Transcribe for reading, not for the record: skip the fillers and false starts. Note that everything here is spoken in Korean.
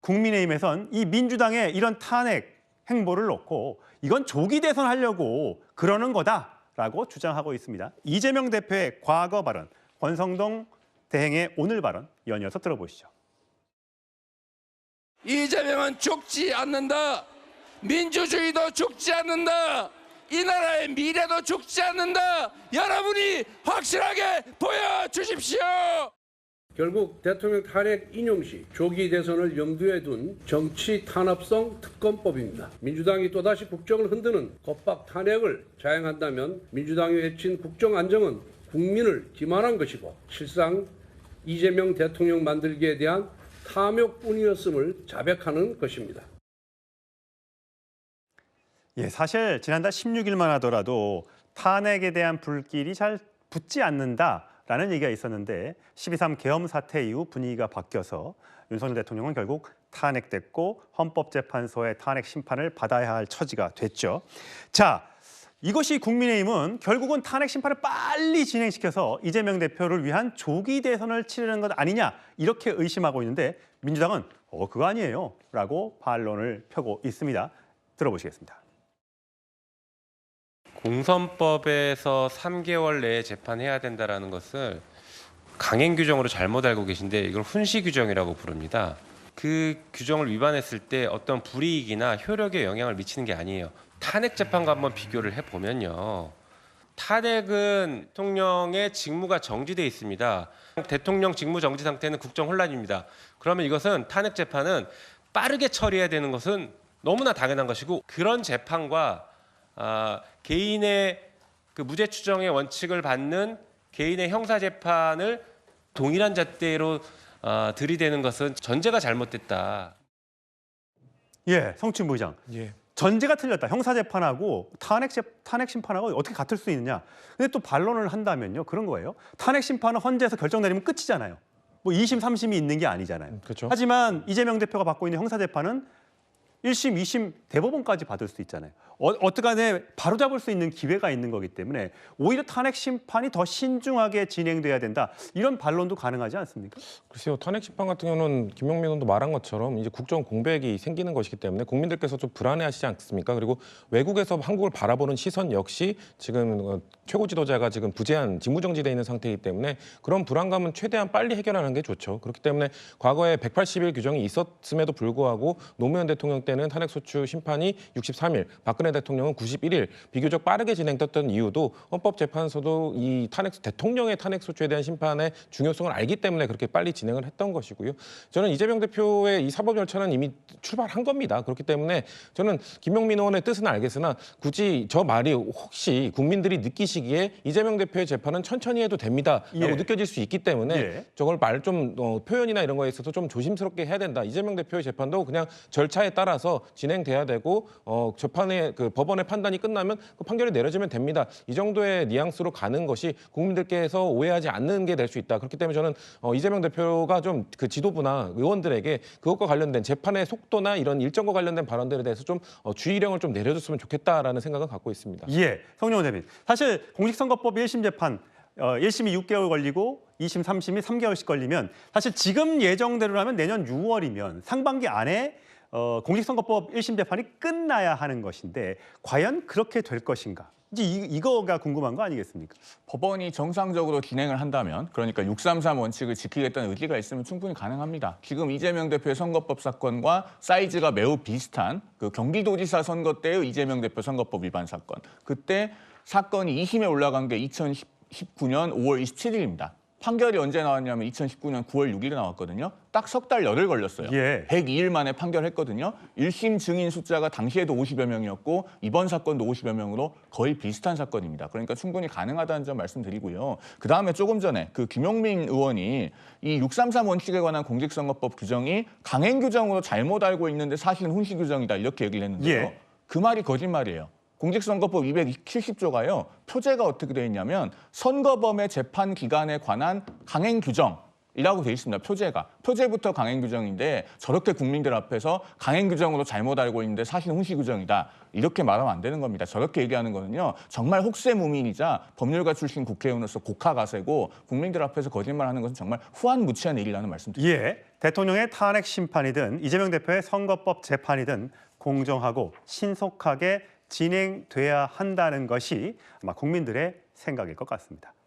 국민의힘에선 이 민주당의 이런 탄핵 행보를 놓고 이건 조기 대선하려고 그러는 거다라고 주장하고 있습니다. 이재명 대표의 과거 발언, 권성동 대행의 오늘 발언 연이어서 들어보시죠. 이재명은 죽지 않는다. 민주주의도 죽지 않는다. 이 나라의 미래도 죽지 않는다. 여러분이 확실하게 보여주십시오. 결국 대통령 탄핵 인용 시 조기 대선을 염두에 둔 정치 탄압성 특검법입니다. 민주당이 또다시 국정을 흔드는 겁박 탄핵을 자행한다면 민주당이 외친 국정 안정은 국민을 기만한 것이고 실상 이재명 대통령 만들기에 대한 탐욕뿐이었음을 자백하는 것입니다. 예, 사실 지난달 16일만 하더라도 탄핵에 대한 불길이 잘 붙지 않는다라는 얘기가 있었는데 12.3 계엄 사태 이후 분위기가 바뀌어서 윤석열 대통령은 결국 탄핵됐고 헌법재판소의 탄핵 심판을 받아야 할 처지가 됐죠. 자, 이것이 국민의힘은 결국은 탄핵 심판을 빨리 진행시켜서 이재명 대표를 위한 조기 대선을 치르는 것 아니냐 이렇게 의심하고 있는데 민주당은 그거 아니에요 라고 반론을 펴고 있습니다. 들어보시겠습니다. 공선법에서 3개월 내에 재판해야 된다는 것을 강행 규정으로 잘못 알고 계신데 이걸 훈시 규정이라고 부릅니다. 그 규정을 위반했을 때 어떤 불이익이나 효력에 영향을 미치는 게 아니에요. 탄핵 재판과 한번 비교를 해보면요. 탄핵은 대통령의 직무가 정지돼 있습니다. 대통령 직무 정지 상태는 국정 혼란입니다. 그러면 이것은 탄핵 재판은 빠르게 처리해야 되는 것은 너무나 당연한 것이고 그런 재판과 개인의 그 무죄 추정의 원칙을 받는 개인의 형사 재판을 동일한 잣대로 들이대는 것은 전제가 잘못됐다. 예, 성춘 부의장. 예. 전제가 틀렸다. 형사 재판하고 탄핵 심판하고 어떻게 같을 수 있느냐. 근데 또 반론을 한다면요. 그런 거예요. 탄핵 심판은 헌재에서 결정 내리면 끝이잖아요. 뭐 2심, 3심이 있는 게 아니잖아요. 그렇죠. 하지만 이재명 대표가 받고 있는 형사 재판은 1심, 2심, 대법원까지 받을 수 있잖아요. 어떻게 바로잡을 수 있는 기회가 있는 거기 때문에 오히려 탄핵 심판이 더 신중하게 진행돼야 된다. 이런 반론도 가능하지 않습니까? 글쎄요. 탄핵 심판 같은 경우는 김용민 의원도 말한 것처럼 이제 국정 공백이 생기는 것이기 때문에 국민들께서 좀 불안해하시지 않습니까? 그리고 외국에서 한국을 바라보는 시선 역시 지금 최고 지도자가 지금 부재한 직무정지돼 있는 상태이기 때문에 그런 불안감은 최대한 빨리 해결하는 게 좋죠. 그렇기 때문에 과거에 180일 규정이 있었음에도 불구하고 노무현 대통령 때는 탄핵소추 심판이 63일, 박근혜 대통령은 91일 비교적 빠르게 진행됐던 이유도 헌법재판소도 이 대통령의 탄핵소추에 대한 심판의 중요성을 알기 때문에 그렇게 빨리 진행을 했던 것이고요. 저는 이재명 대표의 이 사법 절차는 이미 출발한 겁니다. 그렇기 때문에 저는 김용민 의원의 뜻은 알겠으나 굳이 저 말이 혹시 국민들이 느끼시기에 이재명 대표의 재판은 천천히 해도 됩니다라고 예. 느껴질 수 있기 때문에 예. 저걸 말 좀 표현이나 이런 거에 있어서 좀 조심스럽게 해야 된다. 이재명 대표의 재판도 그냥 절차에 따라서 진행돼야 되고 재판의 그 법원의 판단이 끝나면 그 판결이 내려지면 됩니다. 이 정도의 뉘앙스로 가는 것이 국민들께서 오해하지 않는 게 될 수 있다. 그렇기 때문에 저는 이재명 대표가 좀 그 지도부나 의원들에게 그것과 관련된 재판의 속도나 이런 일정과 관련된 발언들에 대해서 좀 주의령을 좀 내려줬으면 좋겠다라는 생각은 갖고 있습니다. 예, 성룡 대변인. 사실 공직선거법 1심 재판 1심이 6개월 걸리고 2심, 3심이 3개월씩 걸리면 사실 지금 예정대로라면 내년 6월이면 상반기 안에 공직선거법 1심 재판이 끝나야 하는 것인데 과연 그렇게 될 것인가? 이제 이거가 궁금한 거 아니겠습니까? 법원이 정상적으로 진행을 한다면 그러니까 633 원칙을 지키겠다는 의지가 있으면 충분히 가능합니다. 지금 이재명 대표의 선거법 사건과 사이즈가 매우 비슷한 그 경기도지사 선거 때의 이재명 대표 선거법 위반 사건. 그때 사건이 2심에 올라간 게 2019년 5월 27일입니다. 판결이 언제 나왔냐면 2019년 9월 6일에 나왔거든요. 딱 석 달 열흘 걸렸어요. 예. 102일 만에 판결했거든요. 1심 증인 숫자가 당시에도 50여 명이었고 이번 사건도 50여 명으로 거의 비슷한 사건입니다. 그러니까 충분히 가능하다는 점 말씀드리고요. 그다음에 조금 전에 그 김용민 의원이 이 633 원칙에 관한 공직선거법 규정이 강행 규정으로 잘못 알고 있는데 사실은 훈시 규정이다 이렇게 얘기를 했는데요. 예. 그 말이 거짓말이에요. 공직선거법 270조가요. 표제가 어떻게 되어 있냐면 선거범의 재판 기간에 관한 강행 규정이라고 되어 있습니다. 표제부터 강행 규정인데 저렇게 국민들 앞에서 강행 규정으로 잘못 알고 있는데 사실은 훈시 규정이다. 이렇게 말하면 안 되는 겁니다. 저렇게 얘기하는 거는요. 정말 혹세무민이자 법률가 출신 국회의원으로서 국하가세고 국민들 앞에서 거짓말하는 것은 정말 후한무치한 일이라는 말씀드립니다. 예. 대통령의 탄핵 심판이든 이재명 대표의 선거법 재판이든 공정하고 신속하게 진행돼야 한다는 것이 아마 국민들의 생각일 것 같습니다.